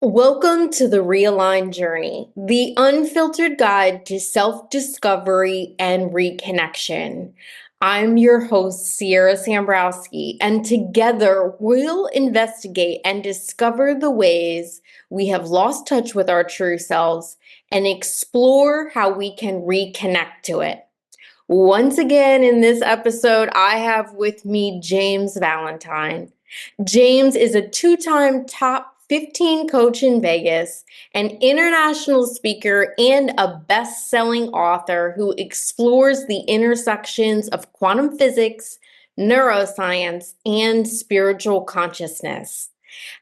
Welcome to the Realign Journey, the unfiltered guide to self-discovery and reconnection. I'm your host, CieraSambrosky, and together we'll investigate and discover the ways we have lost touch with our true selves and explore how we can reconnect to it. Once again, in this episode, I have with me James Valentine. James is a two-time top 15 coach in Vegas, an international speaker, and a best-selling author who explores the intersections of quantum physics, neuroscience, and spiritual consciousness.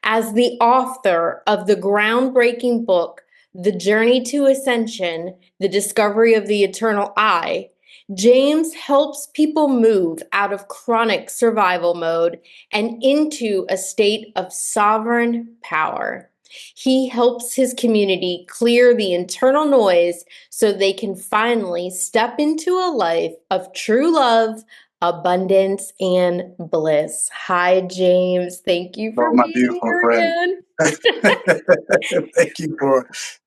As the author of the groundbreaking book, The Journey to Ascension, The Discovery of the Eternal I, James helps people move out of chronic survival mode and into a state of sovereign power. He helps his community clear the internal noise so they can finally step into a life of true love, abundance, and bliss. Hi, James. Thank you Oh, for my being beautiful here friend. again.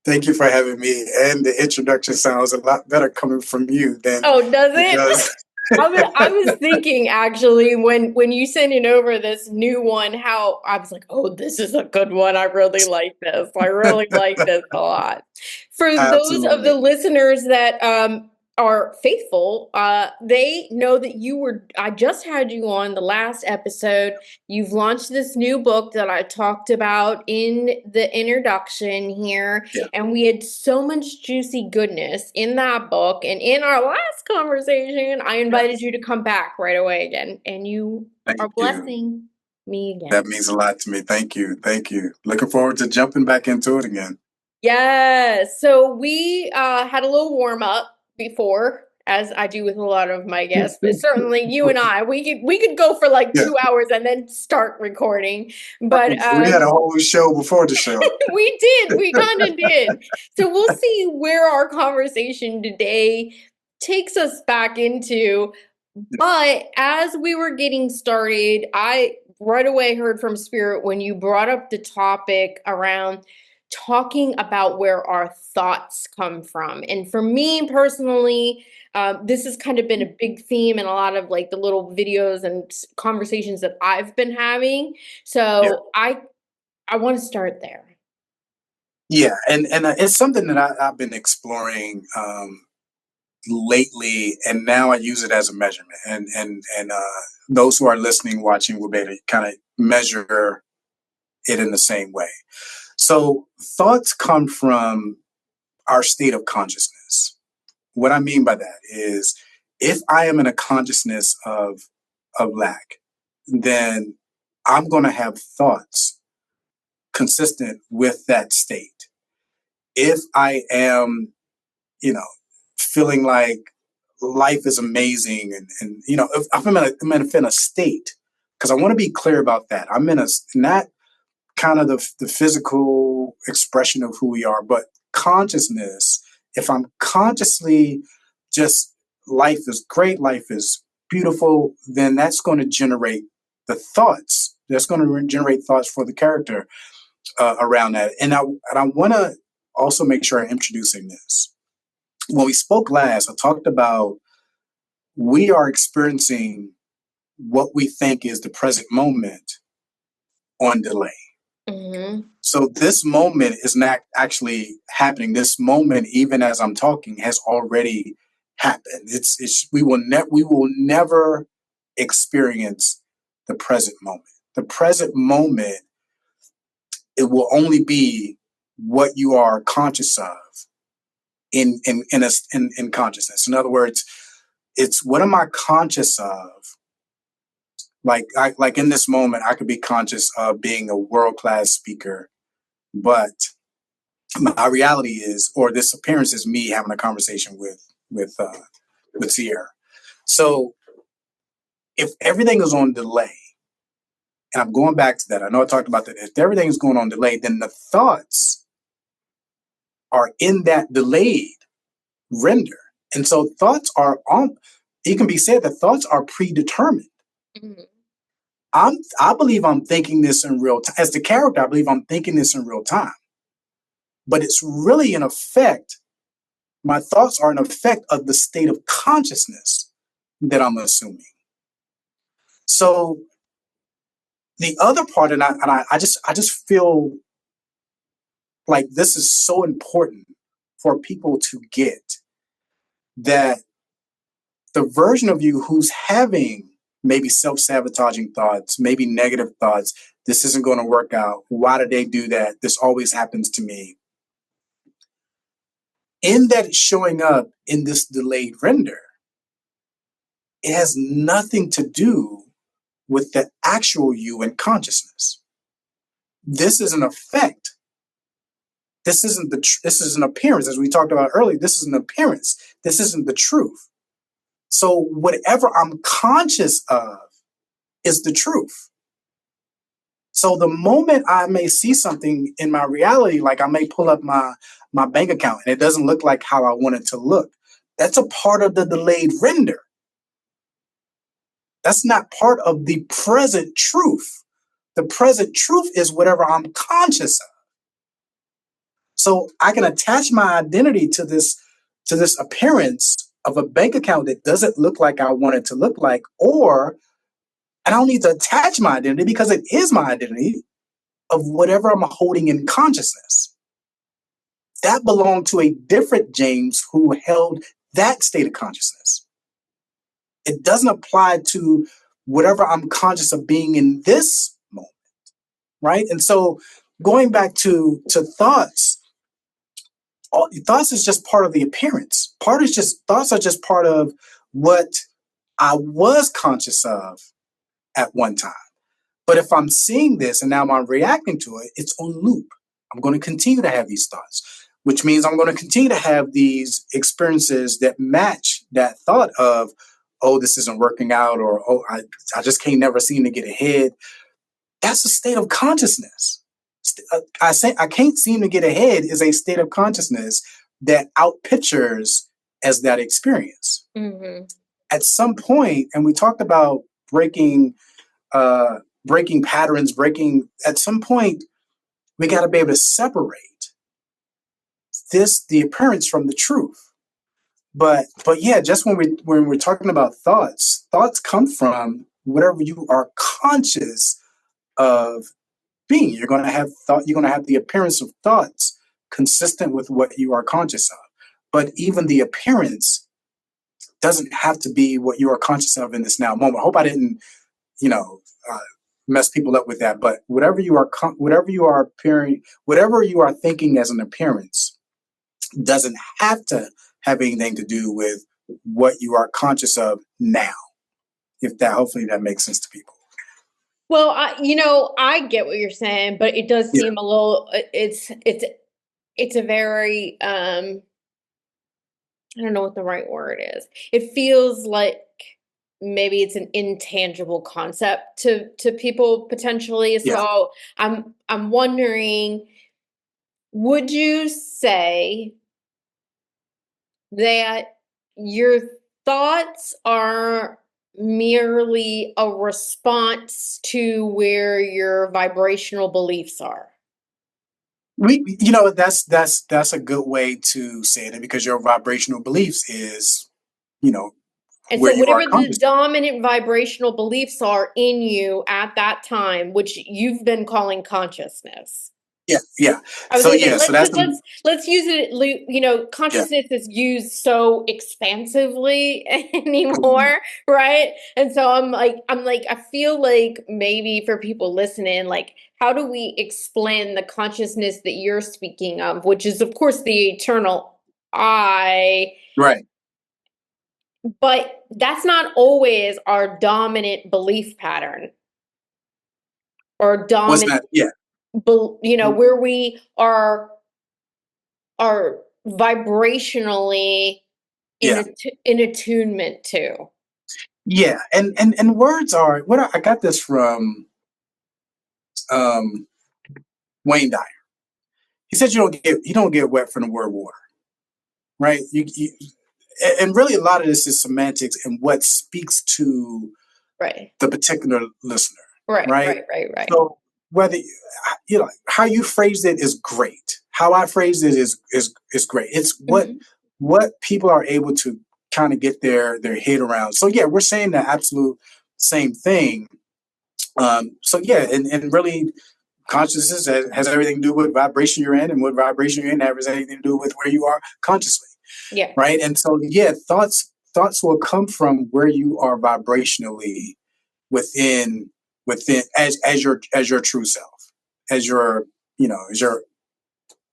Thank you for having me. And the introduction sounds a lot better coming from you than Oh, does it it? does. I was thinking actually when you sent it over this new one, how I was like, oh, this is a good one. I really like this. I really like this a lot. For those of the Absolutely. listeners that are faithful, they know that I just had you on the last episode. You've launched this new book that I talked about in the introduction here. Yeah. And we had so much juicy goodness in that book. And in our last conversation, I invited you to come back right away again. And you Thank are you. blessing me That again. means a lot to me. Thank you. Thank you. Looking forward to jumping back into it again. Yes. So we had a little warm up before, as I do with a lot of my guests. But certainly, you and I, we could go for like Yeah. 2 hours and then start recording. But We had a whole show before the show. we did. We kind of did. So we'll see where our conversation today takes us back into. But as we were getting started, I right away heard from Spirit when you brought up the topic around talking about where our thoughts come from. And for me personally, this has kind of been a big theme in a lot of like the little videos and conversations that I've been having. Yeah. So I want to start there. Yeah. And it's something that I've been exploring lately, and now I use it as a measurement. And those who are listening, watching, will be able to kind of measure it in the same way. So thoughts come from our state of consciousness. What I mean by that is, if I am in a consciousness of lack, then I'm going to have thoughts consistent with that state. If I am, feeling like life is amazing, and if I'm in a state, because I want to be clear about that. I'm in not kind of the physical expression of who we are, but consciousness. If I'm consciously just, life is great, life is beautiful, then that's going to generate the thoughts. That's going to generate thoughts for the character around that. And I want to also make sure I'm introducing this. When we spoke last, I talked about we are experiencing what we think is the present moment on delay. Mm-hmm. So this moment is not actually happening. This moment, even as I'm talking, has already happened. We will never experience the present moment. The present moment, it will only be what you are conscious of in consciousness. In other words, it's what am I conscious of? Like in this moment, I could be conscious of being a world-class speaker, but my reality is, or this appearance is me having a conversation with Sierra. So if everything is on delay, and I'm going back to that, I know I talked about that. If everything is going on delay, then the thoughts are in that delayed render, and so thoughts are on. It can be said that thoughts are predetermined. Mm-hmm. I believe I'm thinking this in real time. As the character, I believe I'm thinking this in real time. but it's really an effect. My thoughts are an effect of the state of consciousness that I'm assuming. So the other part, I just feel like this is so important for people to get, that the version of you who's having maybe self-sabotaging thoughts, maybe negative thoughts, this isn't going to work out. Why did they do that? This always happens to me. In that it's showing up in this delayed render, it has nothing to do with the actual you and consciousness. This is an effect. This isn't this is an appearance, as we talked about earlier. This is an appearance. This isn't the truth. So whatever I'm conscious of is the truth. So the moment I may see something in my reality, like I may pull up my bank account and it doesn't look like how I want it to look, that's a part of the delayed render. That's not part of the present truth. The present truth is whatever I'm conscious of. So I can attach my identity to this appearance of a bank account that doesn't look like I want it to look like, or I don't need to attach my identity because it is my identity of whatever I'm holding in consciousness. That belonged to a different James who held that state of consciousness. It doesn't apply to whatever I'm conscious of being in this moment, right? And so going back to thoughts, thoughts is just part of the appearance. Thoughts are just part of what I was conscious of at one time. But if I'm seeing this and now I'm reacting to it, it's on loop. I'm going to continue to have these thoughts, which means I'm going to continue to have these experiences that match that thought of, oh, this isn't working out, or, oh, I just can't never seem to get ahead. That's a state of consciousness. I can't seem to get ahead is a state of consciousness that outpictures as that experience. Mm-hmm. At some point, and we talked about breaking patterns, at some point, we got to be able to separate the appearance from the truth. But yeah, just when we're talking about thoughts come from whatever you are conscious of being. You're going to have the appearance of thoughts consistent with what you are conscious of. But even the appearance doesn't have to be what you are conscious of in this now moment. I hope I didn't, mess people up with that. But whatever you are thinking as an appearance doesn't have to have anything to do with what you are conscious of now. Hopefully that makes sense to people. Well, I get what you're saying, but it does seem a little, it's a very, I don't know what the right word is. It feels like maybe it's an intangible concept to people potentially. So I'm wondering, would you say that your thoughts are merely a response to where your vibrational beliefs are? That's a good way to say it, because your vibrational beliefs is, And where so you are whatever the conscious. dominant vibrational beliefs are in you at that time, which you've been calling consciousness. Yeah. I was So gonna say, so let's use it. Consciousness is used so expansively anymore, right? And so I feel like maybe for people listening, like, how do we explain the consciousness that you're speaking of, which is of course the eternal I, right. but that's not always our dominant belief pattern or What's dominant, that? Yeah. where we are vibrationally Yeah. in attunement to. Yeah. And words are I got this from Wayne Dyer. He said you don't get wet from the word water. Right? And really a lot of this is semantics and what speaks to the particular listener. Right? Right. So whether how you phrased it is great. how I phrased it is great. It's what people are able to kind of get their head around. So yeah, we're saying the absolute same thing. So yeah, and really consciousness has everything to do with vibration you're in, and what vibration you're in has everything to do with where you are consciously. Yeah. Right. And so yeah, thoughts will come from where you are vibrationally within as your true self, as your, as your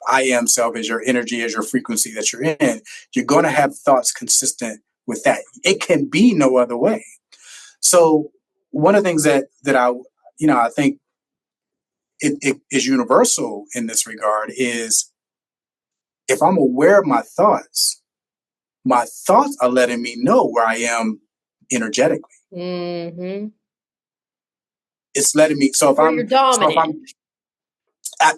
I am self, as your energy, as your frequency that you're in. You're going to have thoughts consistent with that. It can be no other way. So one of the things that I think it is universal in this regard is, if I'm aware of my thoughts are letting me know where I am energetically. Mm-hmm. It's letting me. Where you're dominant.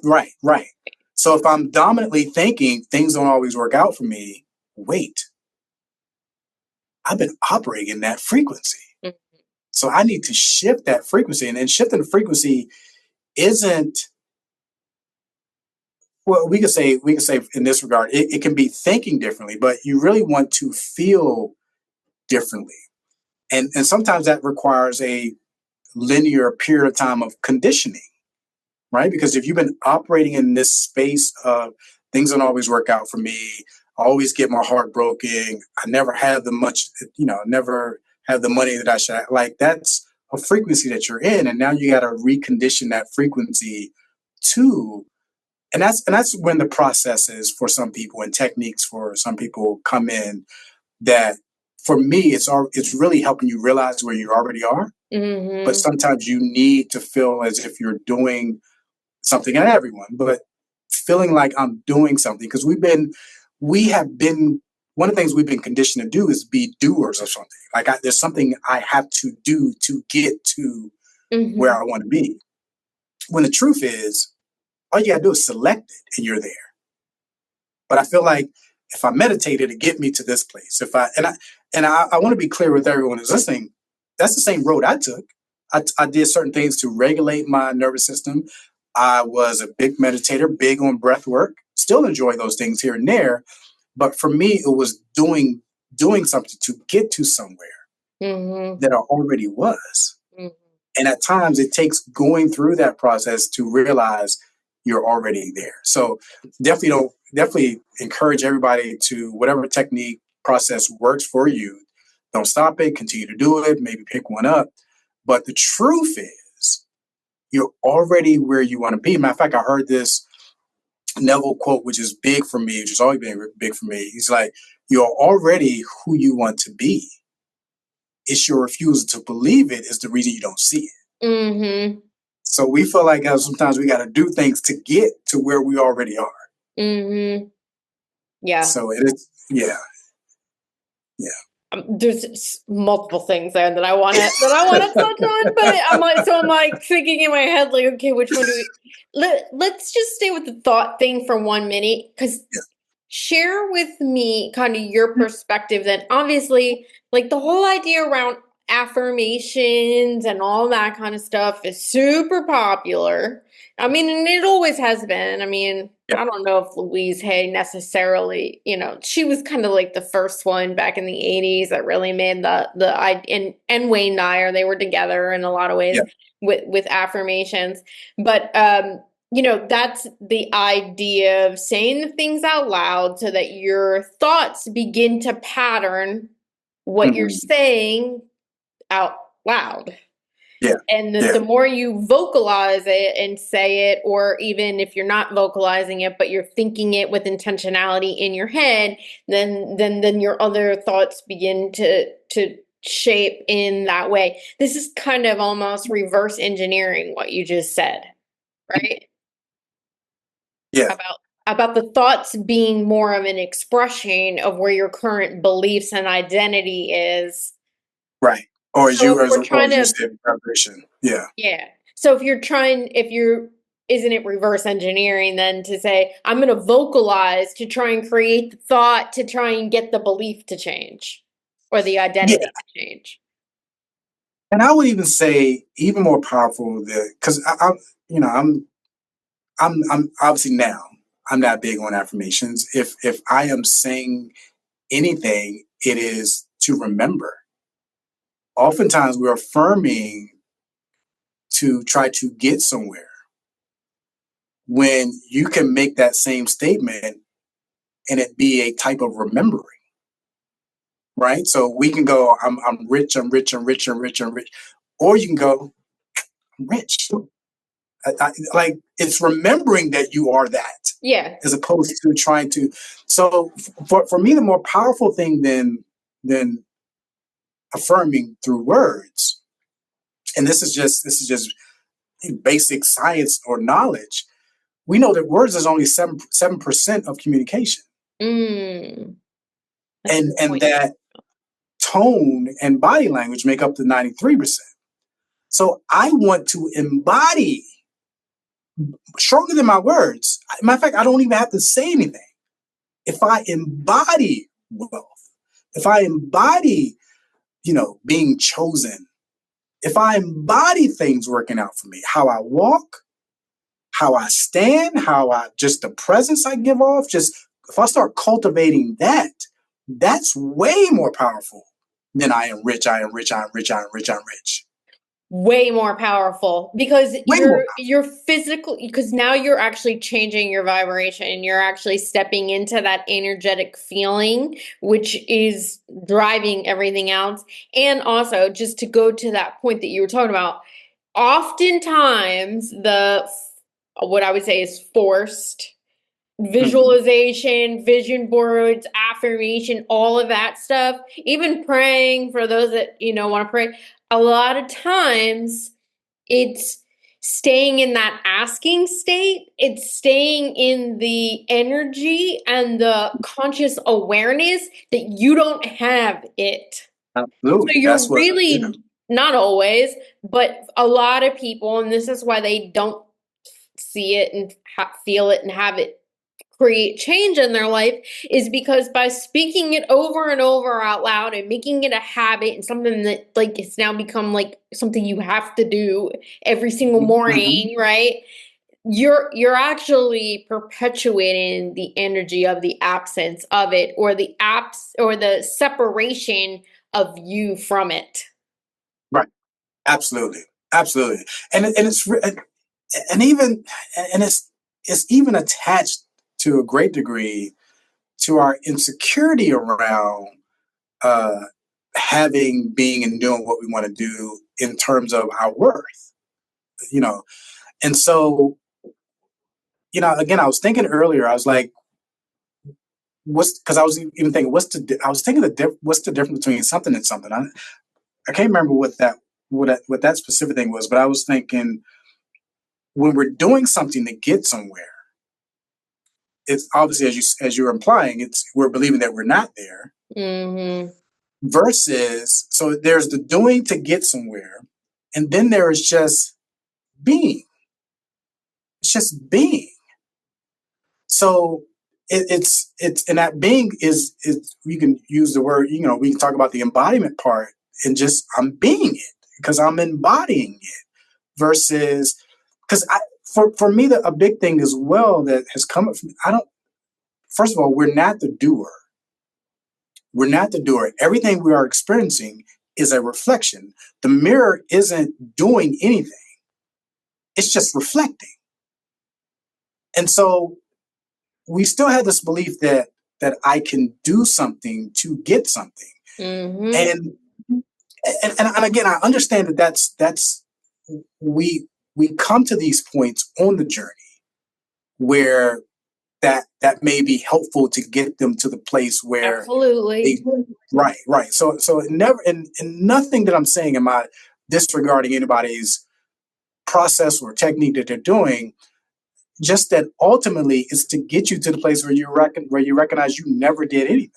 Right. So if I'm dominantly thinking things don't always work out for me, wait, I've been operating in that frequency. Mm-hmm. So I need to shift that frequency. And then shifting the frequency isn't, well, we can say in this regard, it can be thinking differently, but you really want to feel differently. And sometimes that requires a linear period of time of conditioning, right? Because if you've been operating in this space of things don't always work out for me, I always get my heart broken, I never have never have the money that I should have, like that's a frequency that you're in. And now you got to recondition that frequency to, and that's when the processes for some people and techniques for some people come in, that for me, it's really helping you realize where you already are. But Mm-hmm. sometimes you need to feel as if you're doing something, and everyone, but feeling like I'm doing something, because we have been, one of the things we've been conditioned to do is be doers of something. Like there's something I have to do to get to where Mm-hmm. I want to be. When the truth is, all you gotta do is select it and you're there. But I feel like if I meditated to get me to this place, I want to be clear with everyone who's listening, that's the same road I took. I did certain things to regulate my nervous system. I was a big meditator, big on breath work, still enjoy those things here and there. But for me, it was doing something to get to somewhere Mm-hmm. that I already was. Mm-hmm. And at times it takes going through that process to realize you're already there. So definitely encourage everybody to, whatever technique process works for you, don't stop it, continue to do it, maybe pick one up. But the truth is, you're already where you want to be. Matter of fact, I heard this Neville quote, which is big for me, which has always been big for me. He's like, you're already who you want to be. It's your refusal to believe it is the reason you don't see it. Mm-hmm. So we feel like sometimes we got to do things to get to where we already are. Mm-hmm. Yeah. So it is, yeah, yeah, There's multiple things there that I want to touch on, but I'm like thinking in my head, like, okay, which one do we? Let's just stay with the thought thing for 1 minute, because yeah, share with me kind of your perspective. That obviously, like, the whole idea around affirmations and all that kind of stuff is super popular. I mean, and it always has been. I mean, yeah, I don't know if Louise Hay necessarily, she was kind of like the first one back in the 80s that really made and Wayne Dyer, they were together in a lot of ways yeah, with affirmations. But that's the idea of saying the things out loud so that your thoughts begin to pattern what you're mhm, saying out loud. yeah, And the, yeah, the more you vocalize it and say it, or even if you're not vocalizing it, but you're thinking it with intentionality in your head, then your other thoughts begin to shape in that way. This is kind of almost reverse engineering what you just said, right? yeah, About the thoughts being more of an expression of where your current beliefs and identity is. right. Or as So if you as we're or trying as you to said, vibration. Yeah, Yeah. So isn't it reverse engineering then to say, I'm going to vocalize to try and create the thought to try and get the belief to change or the yeah. identity to change? And I would even say even more powerful, that because I'm obviously now I'm not big on affirmations. If I am saying anything, it is to remember. Oftentimes we're affirming to try to get somewhere when you can make that same statement and it be a type of remembering, right? So we can go, I'm rich, I'm rich, I'm rich, I'm rich, I'm rich. Or you can go, I'm rich. Like it's remembering that you are that, Yeah. as opposed to trying to. So for me, the more powerful thing than affirming through words, and this is just basic science or knowledge. We know that words is only 7% of communication, Mm, that's a and good and point. that tone and body language make up the 93%. So I want to embody stronger than my words. Matter of fact, I don't even have to say anything. If I embody wealth, if I embody, being chosen, if I embody things working out for me, how I walk, how I stand, just the presence I give off, just if I start cultivating that, that's way more powerful than I am rich, I am rich, I am rich, I am rich, I'm rich. Way more powerful because Way more you're physical, because now you're actually changing your vibration and you're actually stepping into that energetic feeling which is driving everything else. And also, just to go to that point that you were talking about, oftentimes the what I would say is forced powerful. visualization, vision boards, affirmation, all of that stuff, even praying for those that, want to pray. A lot of times it's staying in that asking state, it's staying in the energy and the conscious awareness that you don't have it. So Absolutely. you're That's what, really, not always, but a lot of people, and this is why they don't see it and feel it and have it create change in their life, is because by speaking it over and over out loud and making it a habit and something that like it's now become like something you have to do every single Mhm. morning, right? You're actually perpetuating the energy of the absence of it, or the apps or the separation of you from it. Right. Absolutely. Absolutely. And and even and it's even attached to a great degree to our insecurity around uh having, being, and doing what we want to do in terms of our worth, you know. And so, again, I was thinking earlier, I was like, what's because I was even thinking, I was thinking what's the difference between something and something. I can't remember what that specific thing was, but I was thinking when we're doing something to get somewhere, it's obviously, as you're implying, it's we're believing that we're not there. Mm-hmm. Versus, so there's the doing to get somewhere, and then there is just being. It's just being. So it's and that being is we can use the word, we can talk about the embodiment part, and just I'm being it because I'm embodying it. Versus, because for me, a big thing as well that has come up from, I don't, first of all, we're not the doer. We're not the doer. Everything we are experiencing is a reflection. The mirror isn't doing anything. It's just reflecting. And so we still have this belief that I can do something to get something. Mm-hmm. And and again, I understand that's we come to these points on the journey where that may be helpful to get them to the place where they, Absolutely. right. So it never, and nothing that I'm saying am I disregarding anybody's process or technique that they're doing. Just that ultimately it's to get you to the place where you recognize you never did anything.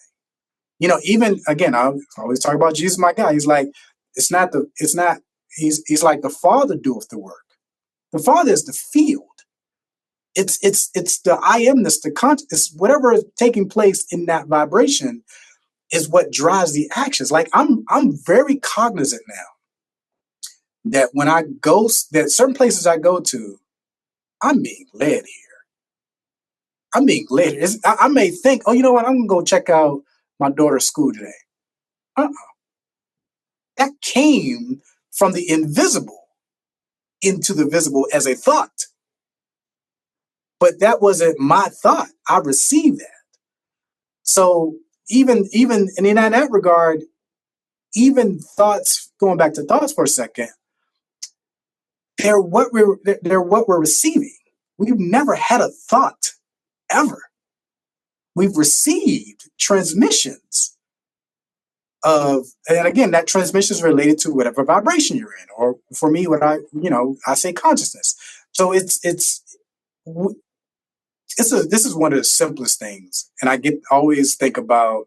Even again, I always talk about Jesus, my guy. He's like, it's not. He's like the Father doeth the work. The Father is the field. It's the I amness, the it's whatever is taking place in that vibration is what drives the actions. Like I'm very cognizant now that when I go, that certain places I go to, I'm being led here. I'm being later. I may think, oh, you know what? I'm gonna go check out my daughter's school today. Uh-uh. That came from the invisible into the visible as a thought. But that wasn't my thought. I received that. So even and in that regard, even thoughts, going back to thoughts for a second, they're what we're receiving. We've never had a thought ever. We've received transmissions of, and again, that transmission is related to whatever vibration you're in, or for me, what I say consciousness. So this is one of the simplest things, and I always think about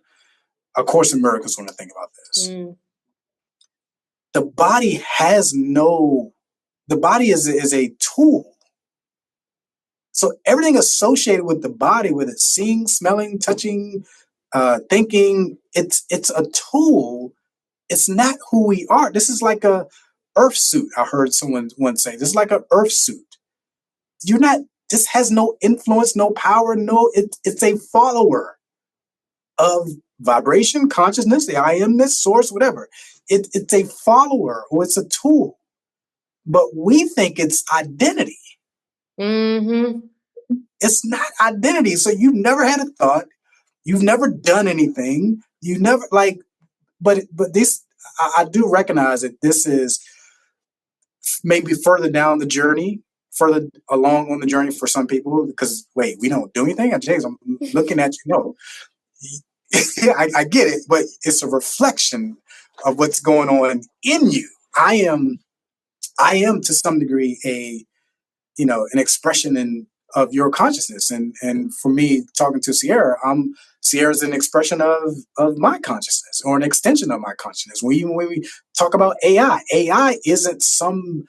A Course in Miracles when I think about this. The body has no. The body is a tool. So everything associated with the body, whether it's seeing, smelling, touching, thinking, it's a tool. It's not who we are. This is like a earth suit. I heard someone once say, this is like an earth suit. You're not, this has no influence, no power, it's a follower of vibration, consciousness, the I amness, source, whatever. It's a follower, or it's a tool. But we think it's identity. Mm-hmm. It's not identity. So you've never had a thought. You've never done anything. You never but this, I do recognize that this is maybe further down the journey, further along on the journey for some people, because wait, we don't do anything? James, I'm looking at you. No, I get it, but it's a reflection of what's going on in you. I am to some degree an expression of your consciousness, and for me, talking to Sierra, Sierra's an expression of my consciousness, or an extension of my consciousness. When we talk about AI isn't some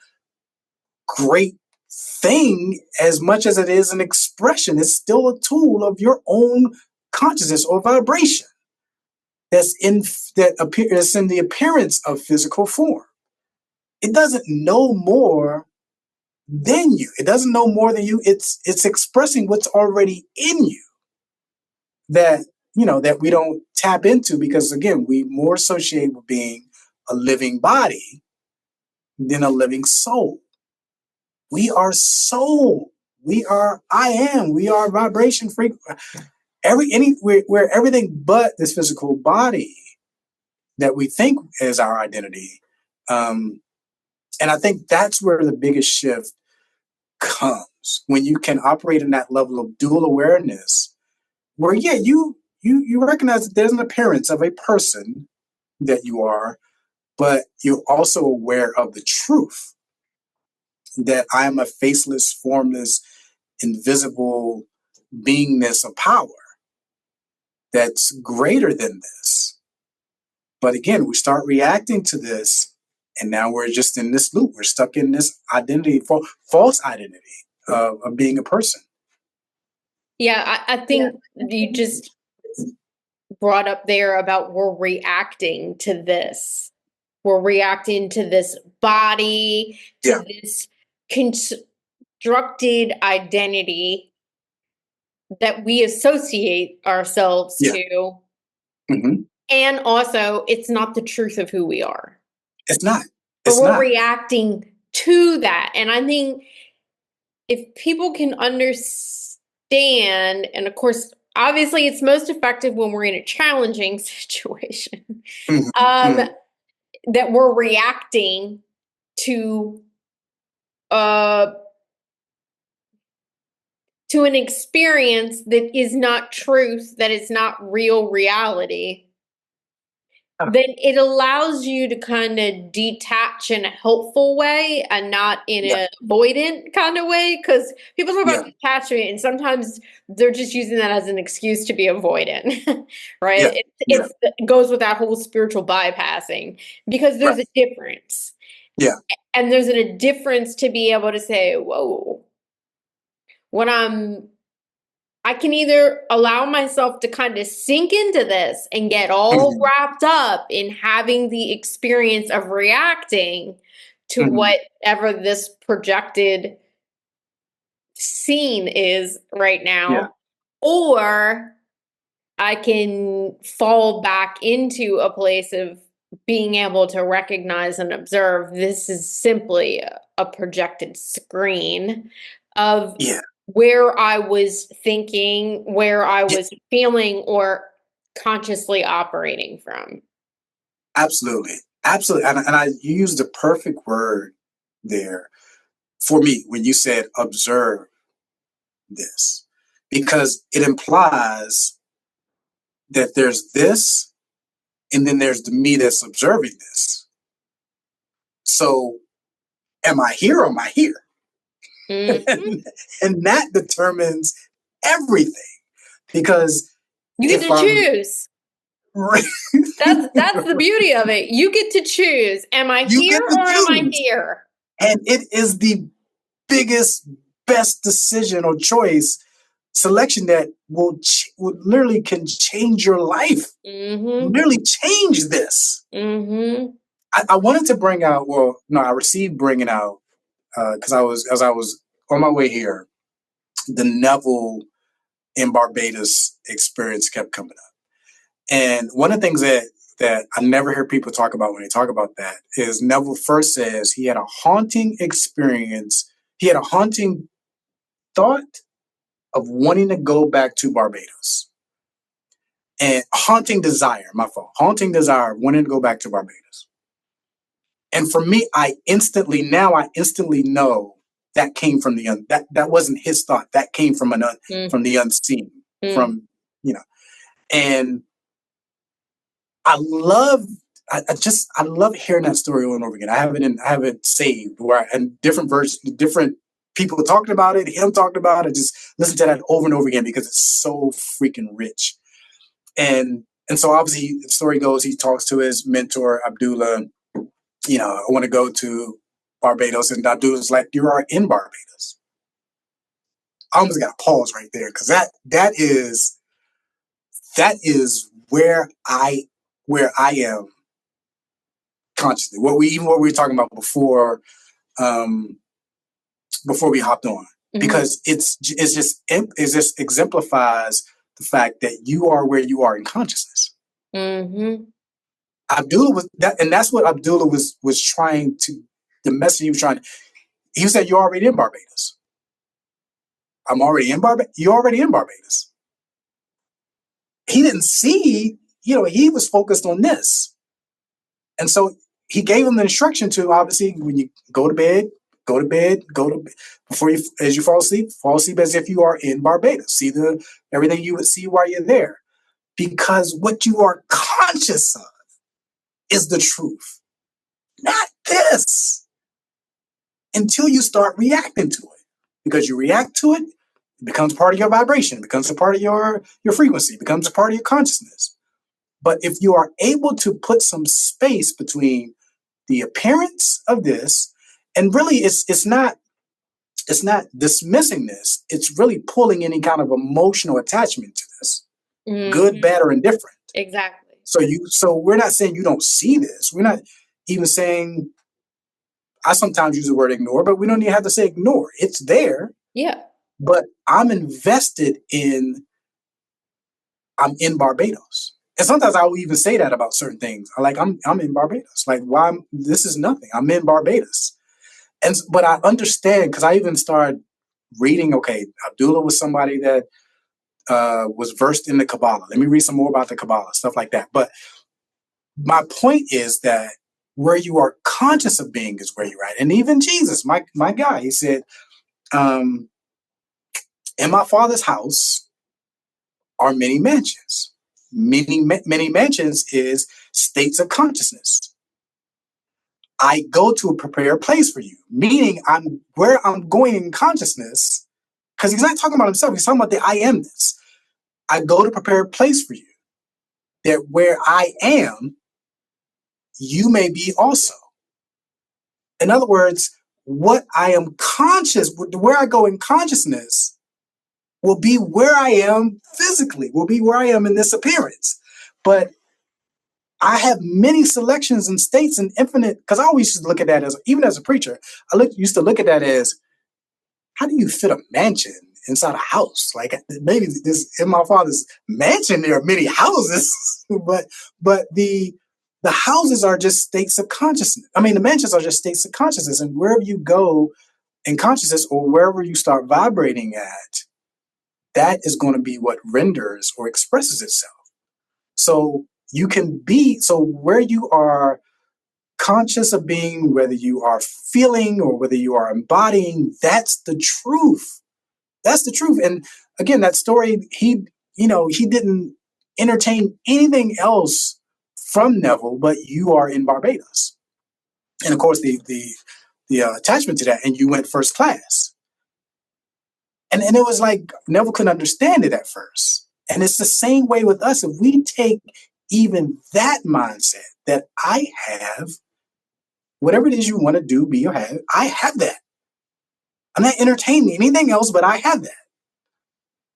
great thing as much as it is an expression. It's still a tool of your own consciousness or vibration that's in the appearance of physical form. It doesn't know more than you. It doesn't know more than you. It's expressing what's already in you that that we don't tap into, because again, we more associate with being a living body than a living soul. We are soul. We are I am. We are vibration frequency. We're everything but this physical body that we think is our identity. And I think that's where the biggest shift comes, when you can operate in that level of dual awareness, where you recognize that there's an appearance of a person that you are, but you're also aware of the truth that I am a faceless, formless, invisible beingness of power that's greater than this. But again, we start reacting to this, and now we're just in this loop. We're stuck in this identity, false identity of being a person. Yeah, I think you just brought up there about we're reacting to this. We're reacting to this body, to this constructed identity that we associate ourselves to. Mm-hmm. And also, it's not the truth of who we are. It's not. But we're reacting to that. And I think if people can understand, and of course, obviously it's most effective when we're in a challenging situation, that we're reacting to an experience that is not truth, that is not real reality, then it allows you to kind of detach in a helpful way and not in an avoidant kind of way. Because people talk about detachment, and sometimes they're just using that as an excuse to be avoidant, right? It goes with that whole spiritual bypassing, because there's a difference. Yeah. And there's a difference to be able to say, whoa, I can either allow myself to kind of sink into this and get all wrapped up in having the experience of reacting to whatever this projected scene is right now. Or I can fall back into a place of being able to recognize and observe this is simply a projected screen of Yeah. where I was thinking, where I Yeah, was feeling, or consciously operating from. absolutely. Absolutely. And you used the perfect word there for me when you said observe this, because it implies that there's this, and then there's the me that's observing this. So am I here or am I here? Mhm. And that determines everything. Because You get if to I'm choose. right, That's the beauty of it. You get to choose. Am I you here get to or am I choose. here? And it is the biggest, best decision or choice selection that will literally can change your life, Mm-hmm. literally change this. Mm-hmm. I wanted to bring out, well, no, I received bringing out, because as I was on my way here, the Neville in Barbados experience kept coming up. And one of the things that I never hear people talk about when they talk about that is Neville first says he had a haunting experience. He had a haunting thought of wanting to go back to Barbados. And haunting desire, my fault. Haunting desire, wanting to go back to Barbados. And for me, I instantly know that came from that wasn't his thought. That came from from the unseen, Mm-hmm. from you know. And I love I love hearing that story over and over again. I have it saved and different versions, different people talking about it, him talking about it. Just listen to that over and over again because it's so freaking rich. And so obviously the story goes, he talks to his mentor Abdullah. I want to go to Barbados, and Abdullah's like, you are in Barbados. I almost got to pause right there because that is where I am consciously. What we were talking about um, before we hopped on, Mm-hmm. because it just exemplifies the fact that you are where you are in consciousness. Mm-hmm. Abdullah was that, and that's what Abdullah was trying to. The message he was trying. He said, "You're already in Barbados. I'm already in Barbados. You're already in Barbados." He didn't see. He was focused on this. And so he gave him the instruction to, obviously, when you go to bed, before as you fall asleep as if you are in Barbados. See everything you would see while you're there. Because what you are conscious of is the truth, not this, until you start reacting to it. Because you react to it, it becomes part of your vibration, it becomes a part of your frequency, it becomes a part of your consciousness. But if you are able to put some space between the appearance of this, and really it's not dismissing this, it's really pulling any kind of emotional attachment to this, good, Mm-hmm. bad, or indifferent. Exactly. So we're not saying you don't see this, we're not even saying, I sometimes use the word ignore, but we don't even have to say ignore, it's there. Yeah. But I'm in Barbados. And sometimes I will even say that about certain things. I'm in Barbados. Like, this is nothing. I'm in Barbados. But I understand, because I even started reading. Okay, Abdullah was somebody that was versed in the Kabbalah. Let me read some more about the Kabbalah, stuff like that. But my point is that where you are conscious of being is where you're at. And even Jesus, my guy, he said, um, "In my Father's house are many mansions." Many mansions is states of consciousness. I go to prepare a place for you, meaning where I'm going in consciousness, because he's not talking about himself. He's talking about the I amness. I go to prepare a place for you, that where I am, you may be also. In other words, what I am conscious, where I go in consciousnness, will be where I am physically, will be where I am in this appearance. But I have many selections and states and infinite, because I always used to look at that as, even as a preacher, used to look at that as, how do you fit a mansion inside a house. Like maybe this in my father's mansion, there are many houses, but the houses are just states of consciousness. I mean, the mansions are just states of consciousness, and wherever you go in consciousness or wherever you start vibrating at, that is going to be what renders or expresses itself. So you can be, so where you are conscious of being, whether you are feeling or whether you are embodying, that's the truth. That's the truth. And again, that story, he didn't entertain anything else from Neville, but you are in Barbados. And of course, the attachment to that, and you went first class. And it was like Neville couldn't understand it at first. And it's the same way with us. If we take even that mindset that I have, whatever it is you want to do, be or have, I have that. I'm not entertaining anything else, but I have that.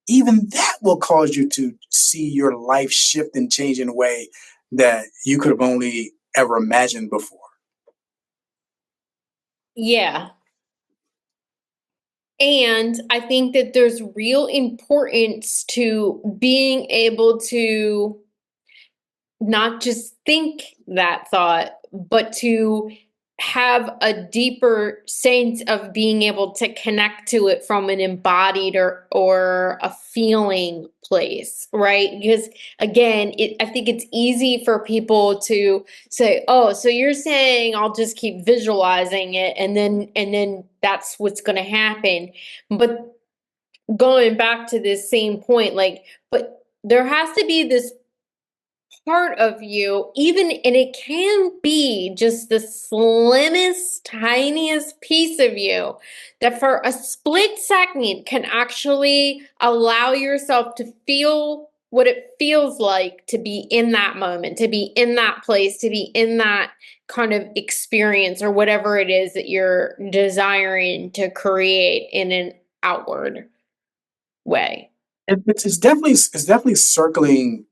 Even that will cause you to see your life shift and change in a way that you could have only ever imagined before. Yeah. And I think that there's real importance to being able to not just think that thought, but to have a deeper sense of being able to connect to it from an embodied or a feeling place, right? Because again, I think it's easy for people to say, "Oh, so you're saying I'll just keep visualizing it and then that's what's going to happen." But going back to this same point, like, but there has to be this part of you, even, and it can be just the slimmest, tiniest piece of you that for a split second can actually allow yourself to feel what it feels like to be in that moment, to be in that place, to be in that kind of experience or whatever it is that you're desiring to create in an outward way. It's definitely circling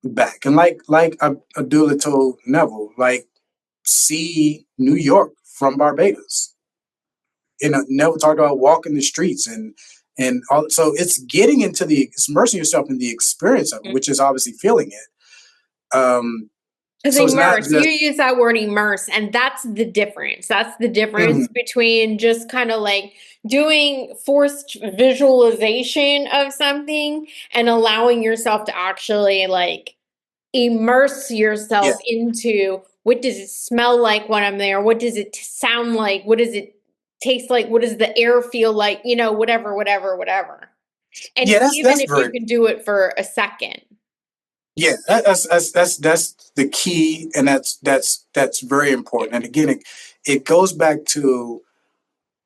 back, and like Abdullah told Neville, like see New York from Barbados. Neville talked about walking the streets and all. So it's getting into it's immersing yourself in the experience of it, which is obviously feeling it. Because So it's not immerse, you just use that word immerse, and that's the difference. That's the difference mhm, between just kind of like doing forced visualization of something and allowing yourself to actually like immerse yeah, yourself into what does it smell like when I'm there? What does it sound like? What does it taste like? What does the air feel like? You know, whatever, whatever, whatever. And yeah. That's even that's if you very can do it for a second. yeah. That's the key, and that's very important. And again, it goes back to: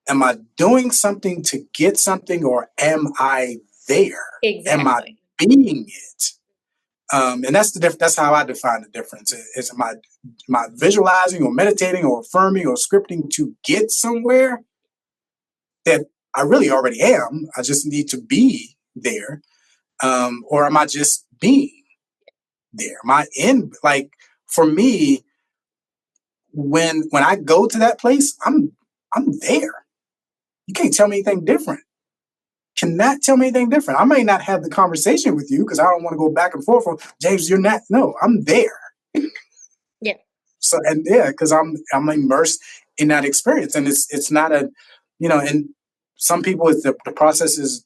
am I doing something to get something, or am I there? Am I Exactly. being it? And that's that's how I define the difference. Am I visualizing or meditating or affirming or scripting to get somewhere that I really already am? I just need to be there. Or am I just being there? Am I in, like, for me, when I go to that place, I'm there. You can't tell me anything different. Cannot tell me anything different. I may not have the conversation with you because I don't want to go back and forth. James, you're not. No, I'm there. Yeah. So, and yeah, because I'm immersed in that experience, and it's not a, and some people, it's the process is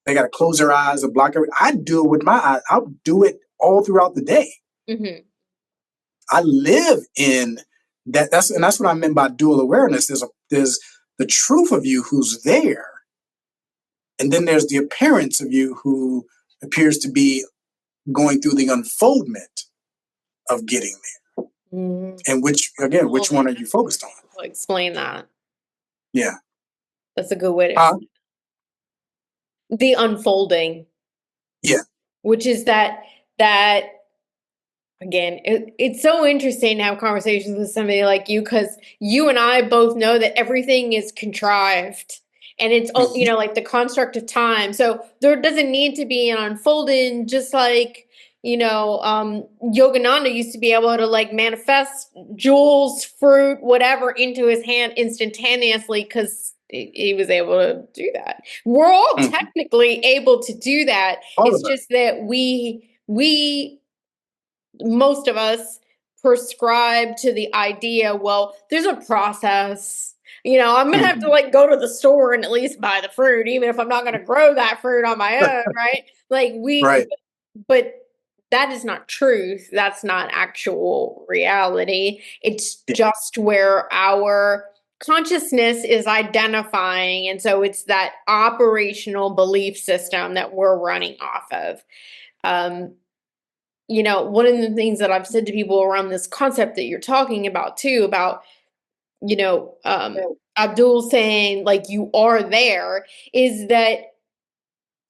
they got to close their eyes or block it. I do it with my eyes. I'll do it all throughout the day. Hmm. I live in that. That's what I meant by dual awareness. There's the truth of you who's there, and then there's the appearance of you who appears to be going through the unfoldment of getting there. Mm. And which one are you focused on? Explain that. Yeah. That's a good way to Uh, explain the unfolding, yeah. which is that again, it's so interesting to have conversations with somebody like you because you and I both know that everything is contrived and it's Mhm. like the construct of time. So there doesn't need to be an unfolding, just like Yogananda used to be able to like manifest jewels, fruit, whatever into his hand instantaneously because he was able to do that. We're all Mhm. technically able to do that. All It's of us. just that we most of us prescribe to the idea, well, there's a process. I'm gonna have to Mhm. like go to the store and at least buy the fruit, even if I'm not gonna grow that fruit on my own, right? Like Right. but that is not truth. That's not actual reality. It's Yeah. just where our consciousness is identifying. And so it's that operational belief system that we're running off of. Um, one of the things that I've said to people around this concept that you're talking about too, about, Abdul saying like you are there, is that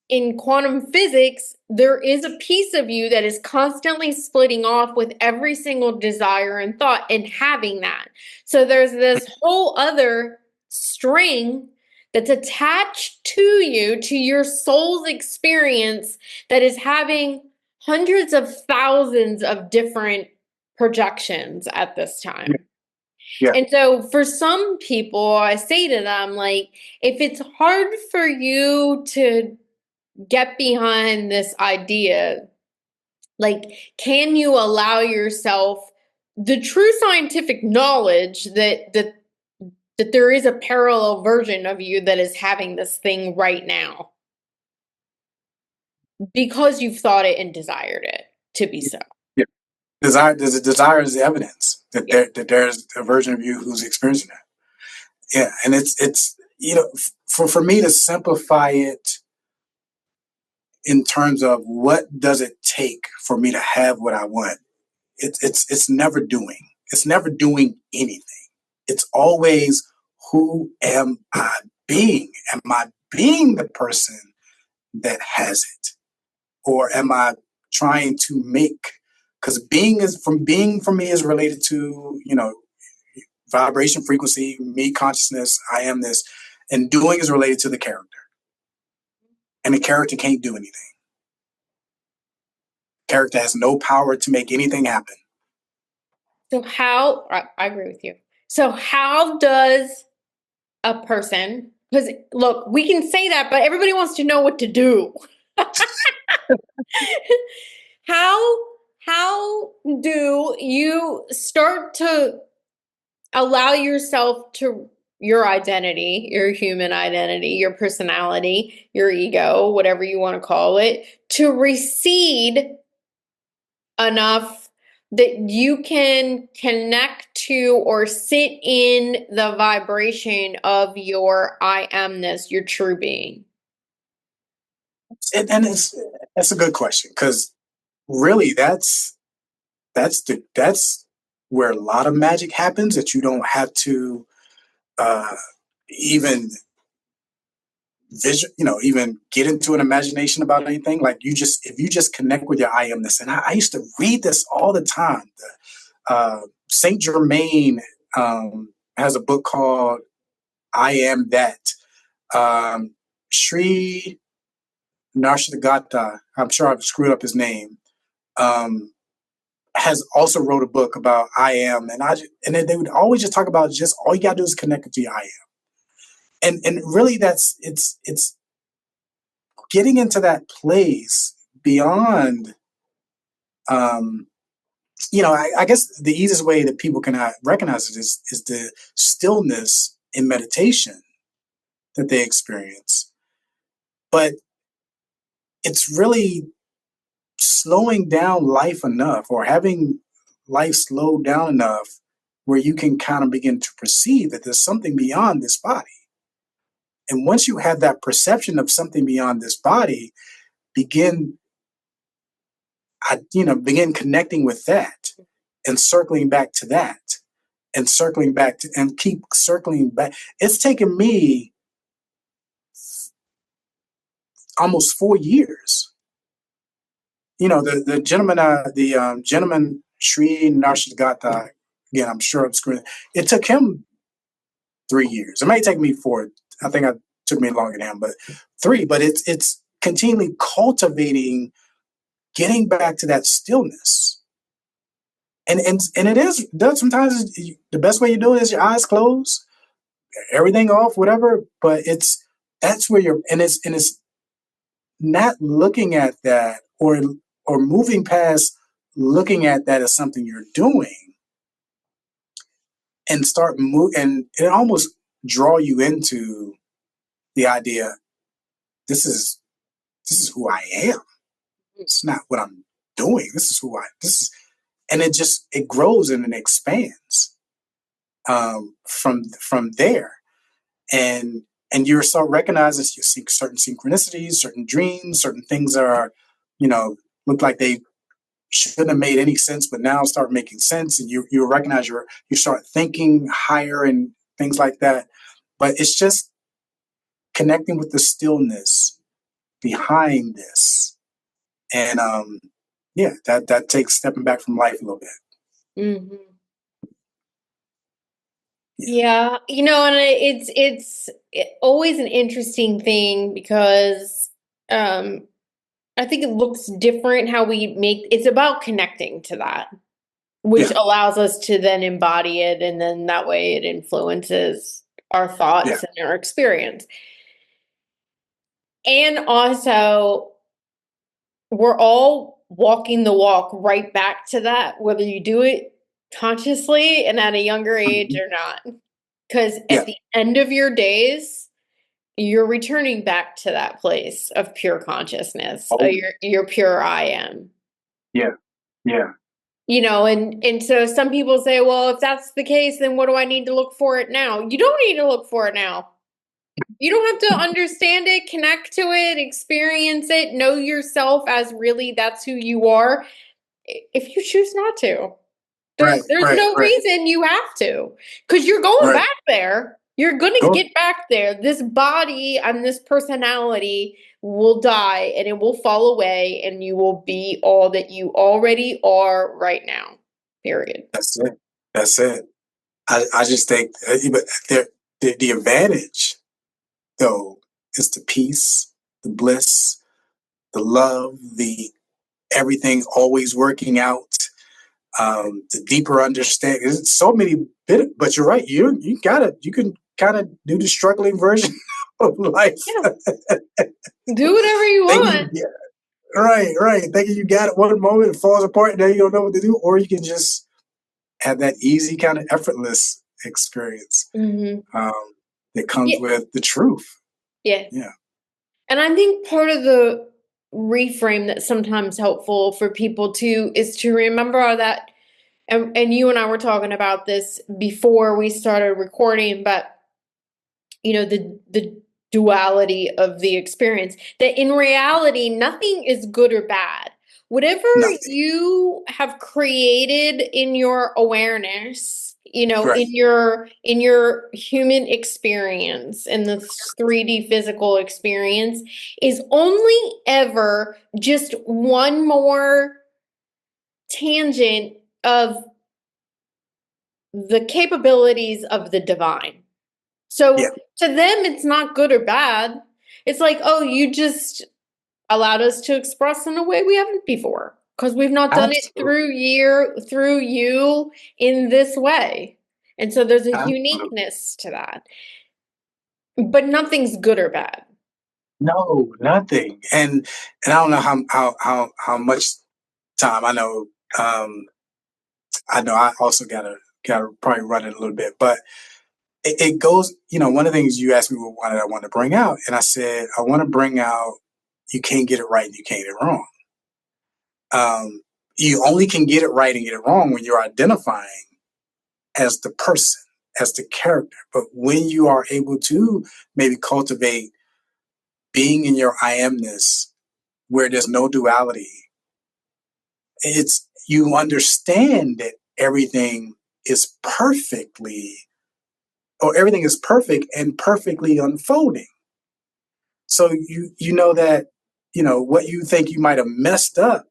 in quantum physics, there is a piece of you that is constantly splitting off with every single desire and thought and having that. So there's this whole other string that's attached to your soul's experience, that is having hundreds of thousands of different projections at this Yeah. time. Yeah. And so for some people, I say to them, like, if it's hard for you to get behind this idea, like, can you allow yourself the true scientific knowledge that there is a parallel version of you that is having this thing right now because you've thought it and desired it to be so. Yeah. Desire is the evidence that Yeah. there's a version of you who's experiencing that. Yeah, and it's for me to simplify it in terms of what does it take for me to have what I want. It's never doing. It's never doing anything. It's always, who am I being? Am I being the person that has it, or am I trying to make? Because being for me is related to vibration, frequency, me, consciousness. I am this, and doing is related to the character, and the character can't do anything. Character has no power to make anything happen. So I agree with you. So how does a person, because look, we can say that, but everybody wants to know what to do. how how do you start to allow yourself to your identity, your human identity, your personality, your ego, whatever you want to call it, to recede enough that you can connect to or sit in the vibration of your I amness, your true being? And that's a good question, because really that's where a lot of magic happens, that you don't have to uh, even even get into an imagination about anything. Like, if you just connect with your I amness. And I used to read this all the time. Saint Germain has a book called I Am That. Sri Narshadagata, I'm sure I've screwed up his name, um, has also wrote a book about I am, and then they would always just talk about, just all you gotta do is connect with your I am, and really it's getting into that place beyond. Um, I guess the easiest way that people can recognize it is the stillness in meditation that they experience, but it's really slowing down life enough, or having life slow down enough, where you can kind of begin to perceive that there's something beyond this body. And once you have that perception of something beyond this body, begin begin connecting with that, and circling back to that, and circling back to, and keep circling back. It's taken me almost 4 years. The gentleman Sri Narshadgata, again, I'm sure I'm screwing. It took him 3 years. It might take me 4. I think it took me longer than him, but 3. But it's continually cultivating, getting back to that stillness. And it is, sometimes the best way you do it is your eyes closed, everything off, whatever. But that's where it's not looking at that or moving past looking at that as something you're doing and start move and it almost draw you into the idea this is who I am. It's not what I'm doing. This is and it grows and it expands from there. And you start recognizing you see certain synchronicities, certain dreams, certain things are, look like they shouldn't have made any sense, but now start making sense, and you recognize you start thinking higher and things like that. But it's just connecting with the stillness behind this, and yeah, that takes stepping back from life a little bit. Mm-hmm. Yeah, Yeah, and it's always an interesting thing because I think it looks different how we make it's about connecting to that, which yeah, allows us to then embody it, and then that way it influences our yeah. thoughts and our experience. And also, we're all walking the walk right back to that, whether you do it consciously and at a younger age Mhm. or not. Because at Yeah. the end of your days, you're returning back to that place of pure consciousness, Oh, your pure I am. yeah, yeah. And so some people say, well, if that's the case, then what do I need to look for it now? You don't need to look for it now. You don't have to understand it, connect to it, experience it, know yourself as really that's who you are if you choose not to. Right, There's right, no right, reason you have to because you're going right. back there. You're going to Go. get back there. This body and this personality will die and it will fall away and you will be all that you already are right now. Period. That's it. That's it. I just think, but the advantage though is the peace, the bliss, the love, the everything always working out, the deeper understanding. There's so many but you're right. You can kind of do the struggling version of life. Yeah. Do whatever you thinking, want. yeah, right. Thinking you got it one moment, it falls apart, and then you don't know what to do, or you can just have that easy kind of effortless experience Mm-hmm. um, that comes Yeah. with the truth. Yeah. Yeah, And I think part of the reframe that's sometimes helpful for people too is to remember that, and you and I were talking about this before we started recording, but the duality of the experience, that in reality nothing is good or bad. Whatever nothing. you have created in your awareness, Right. in your human experience, in the 3D physical experience, is only ever just one more tangent of the capabilities of the divine. Yeah. So to them, it's not good or bad. It's like, oh, you just allowed us to express in a way we haven't before because we've not done it Absolutely. through you in this way. And so there's a Absolutely. uniqueness to that. But nothing's good or bad. No, nothing. And I don't know how much time um I know I also gotta probably run it a little bit, but it goes, one of the things you asked me what did I want to bring out, and I said I want to bring out you can't get it right and you can't get it wrong. Um, you only can get it right and get it wrong when you're identifying as the person, as the character. But when you are able to maybe cultivate being in your I amness where there's no duality, it's you understand that is perfectly everything is perfect and perfectly unfolding. So you know that what you think you might have messed up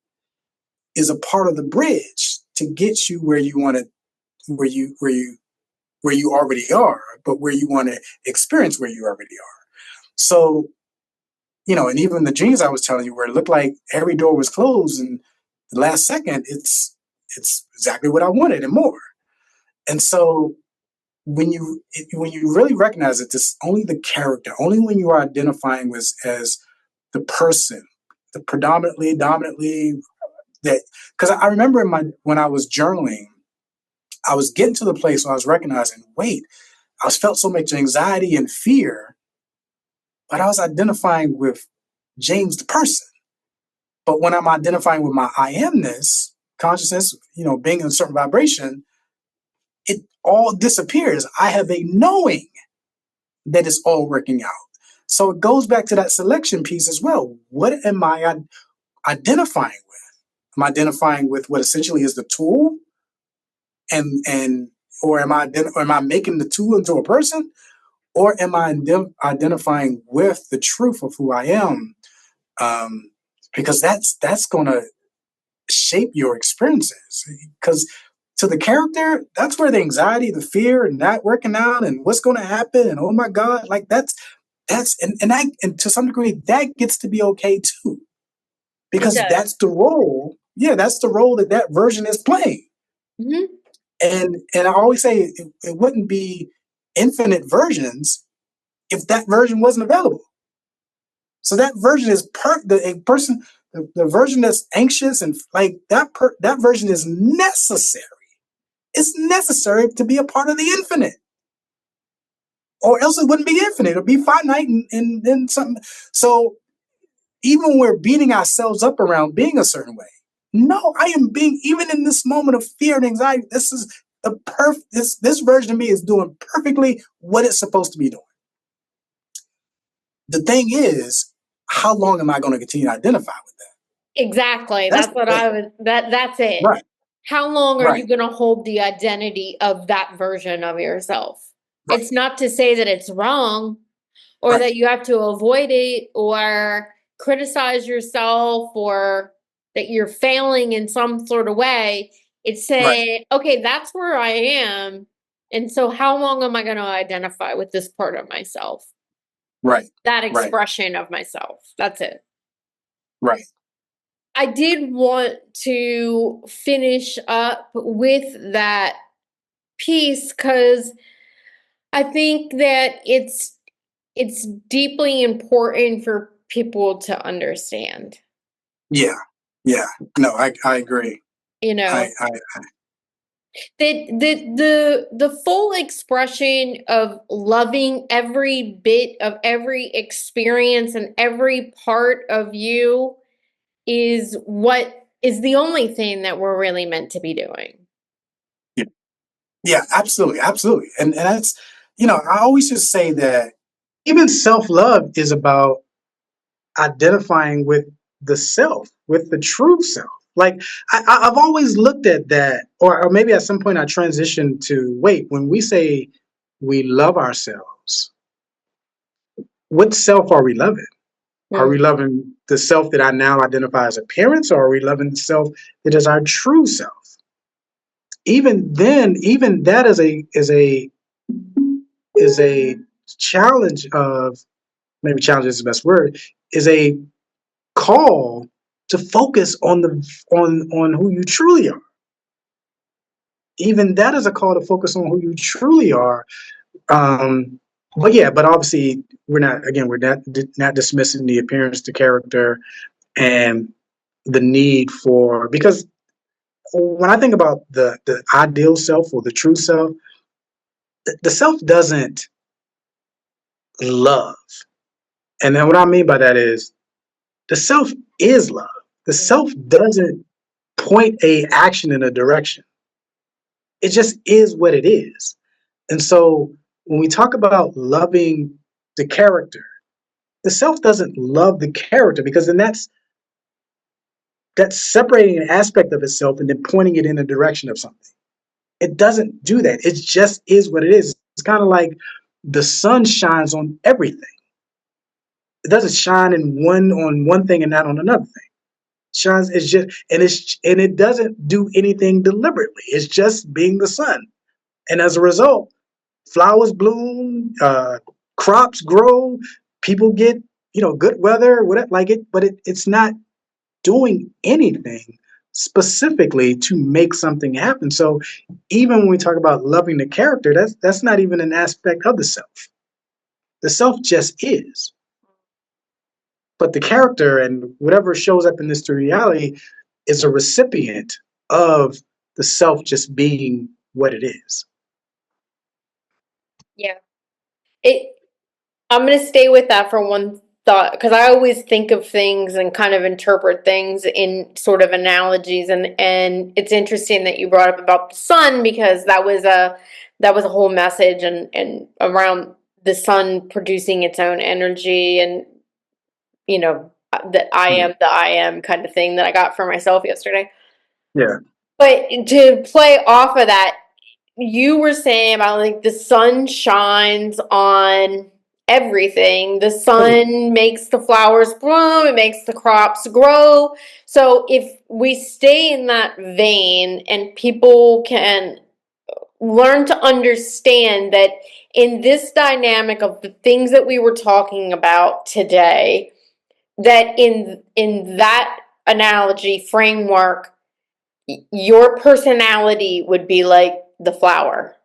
is a part of the bridge to get you where you want to where you already are, but where you want to experience where you already are. So, and even the dreams I was telling you where it looked like every door was closed and the last second it's exactly what I wanted and more. And so when you really recognize it, it's only the character, only when you are identifying with as the person, the predominantly, dominantly, that, because I remember when I was journaling, I was getting to the place where I was recognizing, wait, I felt so much anxiety and fear, but I was identifying with James the person. But when I'm identifying with my I amness, consciousness, being in a certain vibration, it all disappears. I have a knowing that it's all working out. So it goes back to that selection piece as well. What am I identifying with? Am I identifying with what essentially is the tool, and or am I making the tool into a person, or am I identifying with the truth of who I am? Because that's going to shape your experiences. Because to the character, that's where the anxiety, the fear, and not working out, and what's going to happen, and oh my God, like that's and to some degree that gets to be okay too, It because does. that's the role. Yeah, that's the role that version is playing. Hmm. And I always say it wouldn't be infinite versions if that version wasn't available. So that version is the version that's anxious and like that version is necessary. It's necessary to be a part of the infinite, or else it wouldn't be infinite. It'll be finite and then something. So even when we're beating ourselves up around being a certain way, no, I am being, even in this moment of fear and anxiety, this is this version of me is doing perfectly what it's supposed to be doing. The thing is, how long am I going to continue to identify with that? Exactly. That's That's the what thing. I was, that's it. Right, How long are right, you going to hold the identity of that version of yourself? right, It's not to say that it's wrong or right, that you have to avoid it or criticize yourself or that you're failing in some sort of way. It's right, saying, okay, that's where I am. And so how long am I going to identify with this part of myself? right, That right, expression of myself. That's it. right. I did want to finish up with that piece because I think that it's deeply important for people to understand. Yeah, yeah. No, I agree. You I, know, I, that the full expression of loving every bit of every experience and every part of you is what is the only thing that we're really meant to be doing. yeah, yeah, absolutely, absolutely. And that's, I always just say that even self love is about identifying with the self, with the true self. Like I've always looked at that, or maybe at some point I transitioned to wait, when we say we love ourselves, what self are we loving? Are we Hmm. loving the self that I now identify as appearance, or are we loving the self that is our true self? Even then, even that is a challenge of, maybe challenge is the best word, is a call to focus on who you truly are. Even that is a call to focus on who you truly are. Um, but yeah, but obviously we're not dismissing the appearance, the character, and the need for, because when I think about the ideal self or the true self, the self doesn't love. And then what I mean by that is the self is love. The self doesn't point a action in a direction. It just is what it is. And so when we talk about loving the character, the self doesn't love the character, because then that's separating an aspect of itself and then pointing it in a direction of something. It doesn't do that. It just is what it is. It's kind of like the sun shines on everything. It doesn't shine on one thing and not on another thing. Shines, it's just, and it doesn't do anything deliberately. It's just being the sun. And as a result, flowers bloom, crops grow, people get, good weather, whatever, like it, but it's not doing anything specifically to make something happen. So even when we talk about loving the character, that's not even an aspect of the self. The self just is. But the character and whatever shows up in this reality is a recipient of the self just being what it is. Yeah. It I'm going to stay with that for one thought because I always think of things and kind of interpret things in sort of analogies, and it's interesting that you brought up about the sun because that was a whole message and around the sun producing its own energy and that I am kind of thing that I got for myself yesterday. Yeah. But to play off of that, you were saying about like the sun shines on everything. The sun makes the flowers bloom, it makes the crops grow. So if we stay in that vein and people can learn to understand that in this dynamic of the things that we were talking about today, that in that analogy framework, your personality would be like the flower.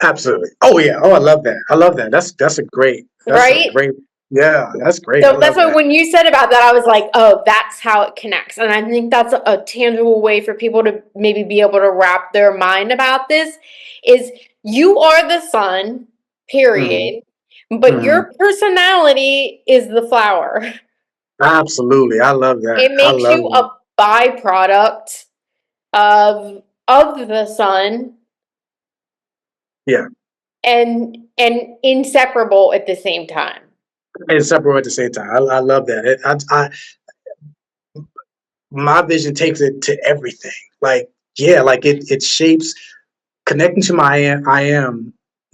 Absolutely. Oh yeah. Oh, I love that. I love that. That's a great. That's a Right? great. Yeah, that's great. I So that's love why that. when you said about that, I was like, oh, that's how it connects. And I think that's a tangible way for people to maybe be able to wrap their mind about this is you are the sun, Hmm. period. But Hmm. your personality is the flower. Absolutely. I love that. It I makes love you that. a byproduct of the sun Yeah. and inseparable at the same time. And separate at the same time. I love that. My vision takes it to everything. Like, yeah, like it shapes connecting to my I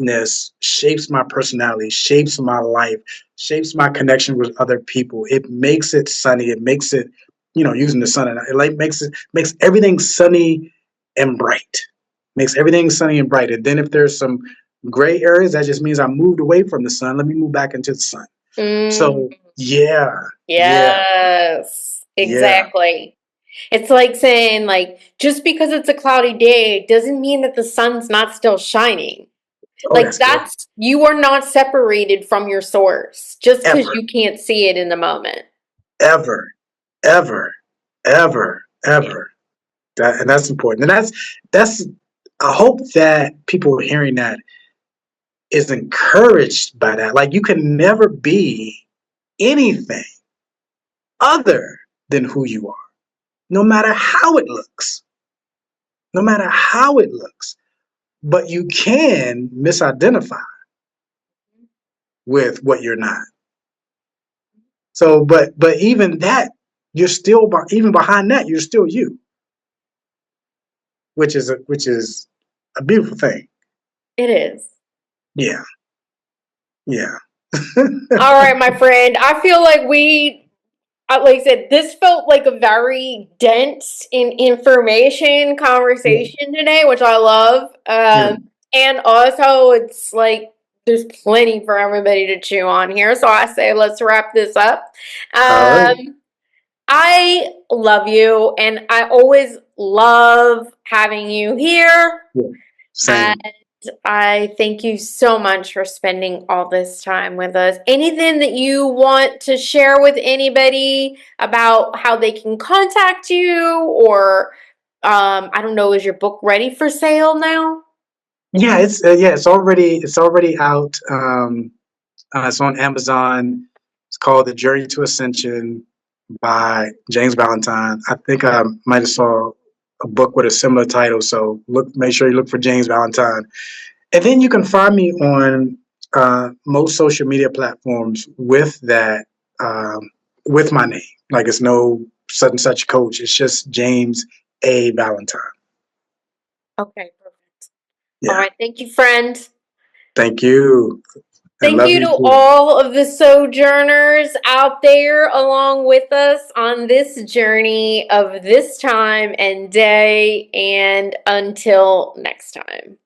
amness shapes my personality, shapes my life, shapes my connection with other people. It makes it sunny. It makes it, using the sun, and it like makes everything sunny and bright. Makes everything sunny and bright. And then if there's some gray areas, that just means I moved away from the sun. Let me move back into the sun. Mm, So yeah, yeah, yes, yeah. exactly. It's like saying, like, just because it's a cloudy day doesn't mean that the sun's not still shining. Oh, Like, that's good. that's, you are not separated from your source just because Ever, you can't see it in the moment. ever, ever, ever, ever. And that's important. And that's I hope that people hearing that is encouraged by that. Like you can never be anything other than who you are, no matter how it looks. No matter how it looks. But you can misidentify with what you're not. So, but even that, you're still even behind that, you're still you, which is a beautiful thing. It is. Yeah, yeah. All right, my friend. I feel like like I said, this felt like a very dense in information Yeah, conversation today, which I love. yeah. And also, it's like there's plenty for everybody to chew on here. So I say, let's wrap this up. All right. I love you, and I always love having you here. Yeah. And Same. I thank you so much for spending all this time with us. Anything that you want to share with anybody about how they can contact you, or I don't know, is your book ready for sale now? Yeah, it's already out. It's on Amazon. It's called The Journey to Ascension by James Valentine. I think I might have saw a book with a similar title. So make sure you look for James Valentine. And then you can find me on most social media platforms with that, with my name. Like it's no such and such coach. It's just James A. Valentine. Okay, perfect. All Yeah. right, thank you, friend. Thank you. And Thank love you you to too. all of the sojourners out there along with us on this journey of this time and day, and until next time.